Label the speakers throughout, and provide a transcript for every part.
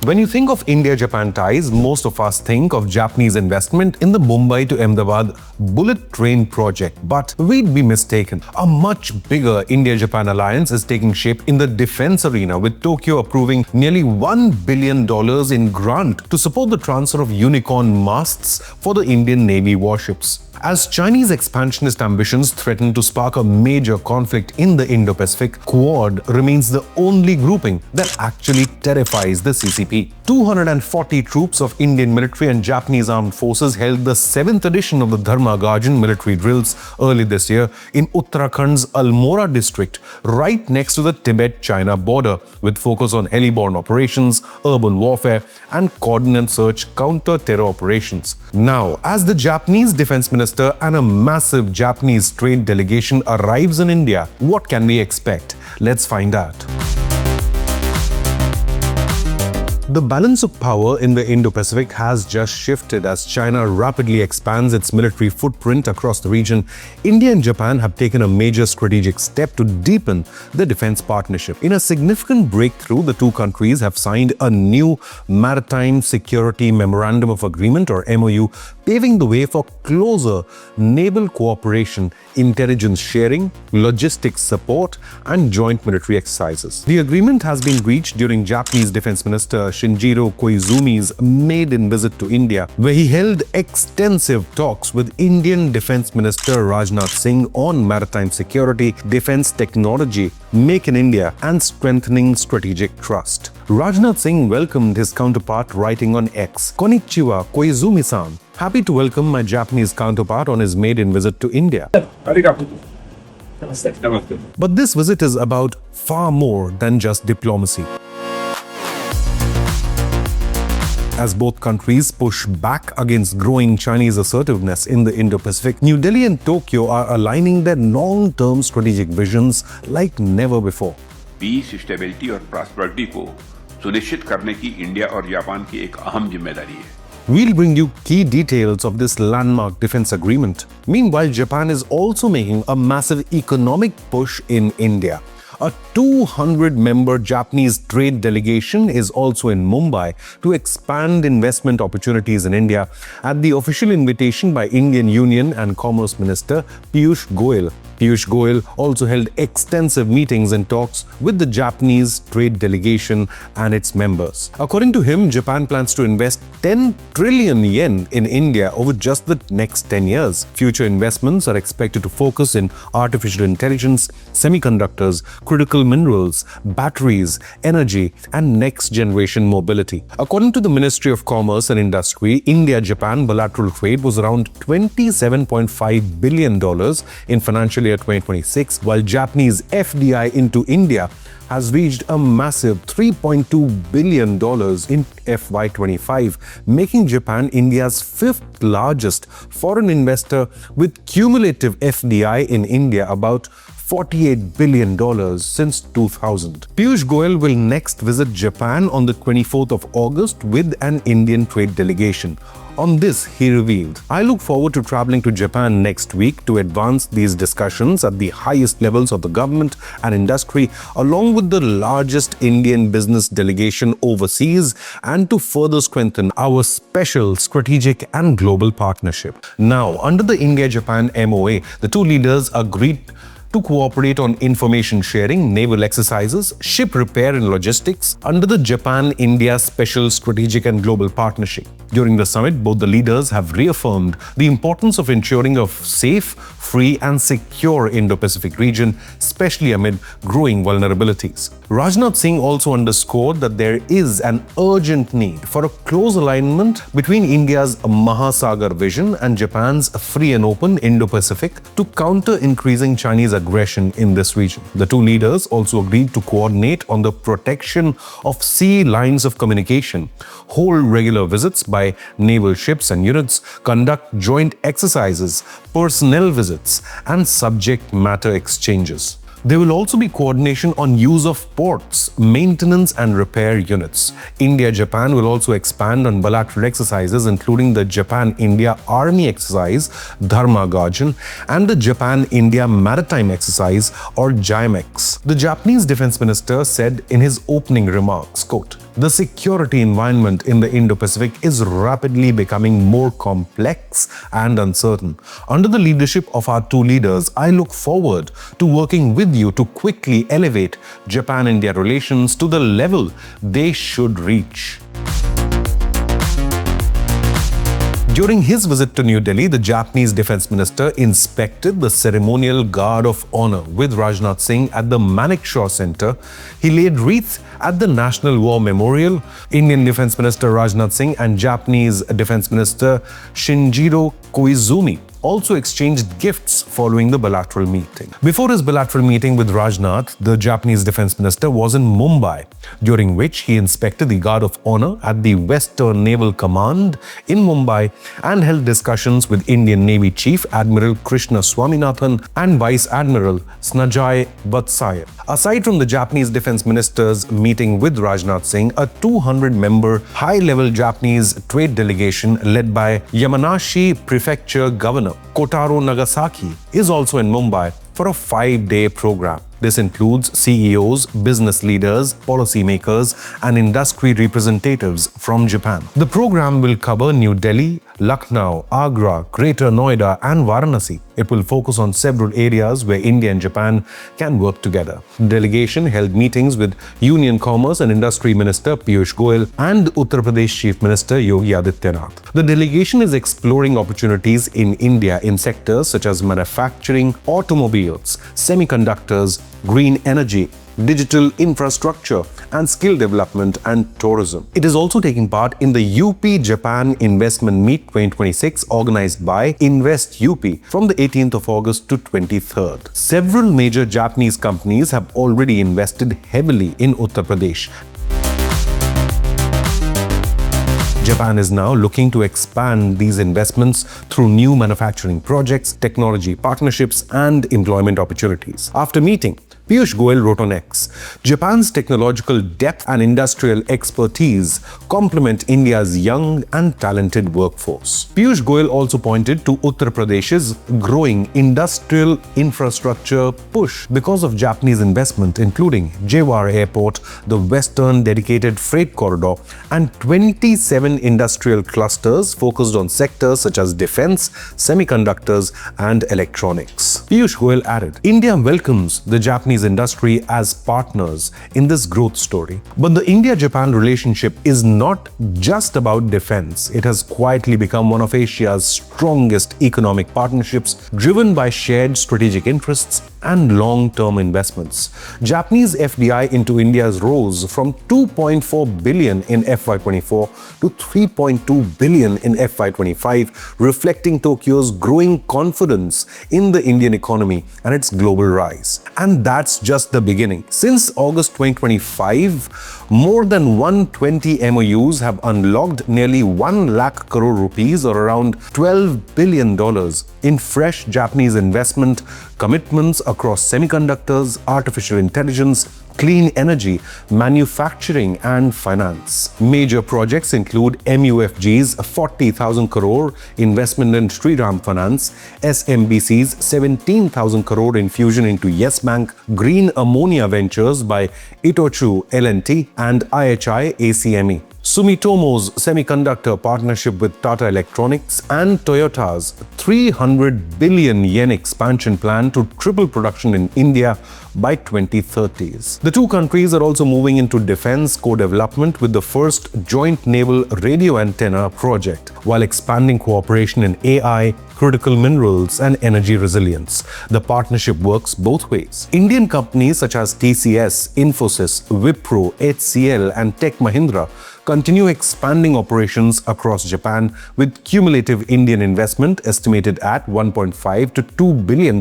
Speaker 1: When you think of India-Japan ties, most of us think of Japanese investment in the Mumbai to Ahmedabad bullet train project. But we'd be mistaken. A much bigger India-Japan alliance is taking shape in the defense arena, with Tokyo approving nearly $1 billion in grant to support the transfer of Unicorn masts for the Indian Navy warships. As Chinese expansionist ambitions threaten to spark a major conflict in the Indo-Pacific, Quad remains the only grouping that actually terrifies the CCP. 240 troops of Indian military and Japanese armed forces held the 7th edition of the Dharma Guardian military drills early this year in Uttarakhand's Almora district, right next to the Tibet-China border, with focus on heli-borne operations, urban warfare, and coordinate search counter-terror operations. Now, as the Japanese defense minister and a massive Japanese trade delegation arrives in India, what can we expect? Let's find out. The balance of power in the Indo-Pacific has just shifted as China rapidly expands its military footprint across the region. India and Japan have taken a major strategic step to deepen the defense partnership. In a significant breakthrough, the two countries have signed a new Maritime Security Memorandum of Agreement, or MOU, paving the way for closer naval cooperation, intelligence sharing, logistics support, and joint military exercises. The agreement has been reached during Japanese Defense Minister Shinjiro Koizumi's maiden visit to India, where he held extensive talks with Indian Defense Minister Rajnath Singh on maritime security, defense technology, Make in India, and strengthening strategic trust. Rajnath Singh welcomed his counterpart, writing on X, "Konnichiwa, Koizumi-san. Happy to welcome my Japanese counterpart on his maiden visit to India." But this visit is about far more than just diplomacy. As both countries push back against growing Chinese assertiveness in the Indo-Pacific, New Delhi and Tokyo are aligning their long-term strategic visions like never before.
Speaker 2: Peace, stability और prosperity को सुनिश्चित करने की India और Japan की एक अहम जिम्मेदारी है.
Speaker 1: We'll bring you key details of this landmark defense agreement. Meanwhile, Japan is also making a massive economic push in India. A 200-member Japanese trade delegation is also in Mumbai to expand investment opportunities in India at the official invitation by Indian Union and Commerce Minister Piyush Goyal. Piyush Goyal also held extensive meetings and talks with the Japanese trade delegation and its members. According to him, Japan plans to invest 10 trillion yen in India over just the next 10 years. Future investments are expected to focus in artificial intelligence, semiconductors, critical minerals, batteries, energy, and next-generation mobility. According to the Ministry of Commerce and Industry, India-Japan bilateral trade was around $27.5 billion in financial year 2026, while Japanese FDI into India has reached a massive $3.2 billion in FY25, making Japan India's fifth largest foreign investor, with cumulative FDI in India about $48 billion since 2000. Piyush Goyal will next visit Japan on the 24th of August with an Indian trade delegation. On this, he revealed, "I look forward to traveling to Japan next week to advance these discussions at the highest levels of the government and industry, along with the largest Indian business delegation overseas, and to further strengthen our special strategic and global partnership." Now, under the India-Japan MOA, the two leaders agreed to cooperate on information sharing, naval exercises, ship repair and logistics under the Japan-India Special Strategic and Global Partnership. During the summit, both the leaders have reaffirmed the importance of ensuring a safe, free and secure Indo-Pacific region, especially amid growing vulnerabilities. Rajnath Singh also underscored that there is an urgent need for a close alignment between India's Mahasagar vision and Japan's free and open Indo-Pacific to counter increasing Chinese aggression in this region. The two leaders also agreed to coordinate on the protection of sea lines of communication, hold regular visits by naval ships and units, conduct joint exercises, personnel visits, and subject matter exchanges. There will also be coordination on use of ports, maintenance and repair units. India-Japan will also expand on bilateral exercises, including the Japan-India Army Exercise, Dharma Guardian, and the Japan-India Maritime Exercise, or JIMEX. The Japanese Defense Minister said in his opening remarks, quote, The security environment in the Indo-Pacific is rapidly becoming more complex and uncertain. Under the leadership of our two leaders, I look forward to working with you to quickly elevate Japan-India relations to the level they should reach. During his visit to New Delhi, the Japanese Defense Minister inspected the ceremonial guard of honor with Rajnath Singh at the Manekshaw Center. He laid wreaths at the National War Memorial. Indian Defense Minister Rajnath Singh and Japanese Defense Minister Shinjiro Koizumi also exchanged gifts following the bilateral meeting. Before his bilateral meeting with Rajnath, the Japanese Defense Minister was in Mumbai, during which he inspected the Guard of Honor at the Western Naval Command in Mumbai and held discussions with Indian Navy Chief Admiral Krishna Swaminathan and Vice Admiral Snajai Vatsaye. Aside from the Japanese Defense Minister's meeting with Rajnath Singh, a 200-member high-level Japanese trade delegation led by Yamanashi Prefecture Governor Kotaro Nagasaki is also in Mumbai for a 5-day program. This includes CEOs, business leaders, policymakers, and industry representatives from Japan. The program will cover New Delhi, Lucknow, Agra, Greater Noida, and Varanasi. It will focus on several areas where India and Japan can work together. The delegation held meetings with Union Commerce and Industry Minister Piyush Goyal and Uttar Pradesh Chief Minister Yogi Adityanath. The delegation is exploring opportunities in India in sectors such as manufacturing, automobiles, semiconductors, green energy, digital infrastructure, and skill development and tourism. It is also taking part in the UP-Japan Investment Meet 2026 organized by Invest UP from the 18th of August to 23rd. Several major Japanese companies have already invested heavily in Uttar Pradesh. Japan is now looking to expand these investments through new manufacturing projects, technology partnerships, and employment opportunities. After meeting, Piyush Goyal wrote on X, Japan's technological depth and industrial expertise complement India's young and talented workforce. Piyush Goyal also pointed to Uttar Pradesh's growing industrial infrastructure push because of Japanese investment, including Jewar Airport, the Western Dedicated Freight Corridor, and 27 industrial clusters focused on sectors such as defense, semiconductors, and electronics. Piyush Goyal added, India welcomes the Japanese industry as partners in this growth story. But the India-Japan relationship is not just about defense. It has quietly become one of Asia's strongest economic partnerships, driven by shared strategic interests and long-term investments. Japanese FDI into India rose from 2.4 billion in FY24 to 3.2 billion in FY25, reflecting Tokyo's growing confidence in the Indian economy and its global rise. And that's just the beginning. Since August 2025, more than 120 MOUs have unlocked nearly 1 lakh crore rupees or around $12 billion in fresh Japanese investment commitments across semiconductors, artificial intelligence, clean energy, manufacturing, and finance. Major projects include MUFG's 40,000 crore investment in Shriram Finance, SMBC's 17,000 crore infusion into Yes Bank, Green Ammonia Ventures by Itochu L&T, and IHI ACME. Sumitomo's semiconductor partnership with Tata Electronics and Toyota's 300 billion yen expansion plan to triple production in India by 2030s. The two countries are also moving into defense co-development with the first joint naval radio antenna project, while expanding cooperation in AI, critical minerals, and energy resilience. The partnership works both ways. Indian companies such as TCS, Infosys, Wipro, HCL, and Tech Mahindra continue expanding operations across Japan, with cumulative Indian investment estimated at $1.5 to $2 billion,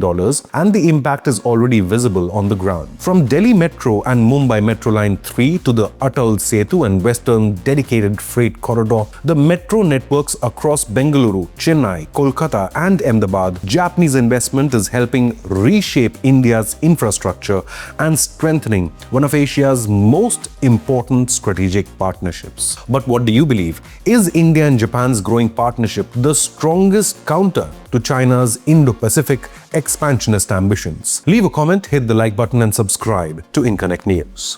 Speaker 1: and the impact is already visible on the ground. From Delhi Metro and Mumbai Metro Line 3 to the Atal Setu and Western Dedicated Freight Corridor, the metro networks across Bengaluru, Chennai, Kolkata, and Ahmedabad, Japanese investment is helping reshape India's infrastructure and strengthening one of Asia's most important strategic partnerships. But what do you believe? Is India and Japan's growing partnership the strongest counter to China's Indo-Pacific expansionist ambitions? Leave a comment, hit the like button, and subscribe to Inconnect News.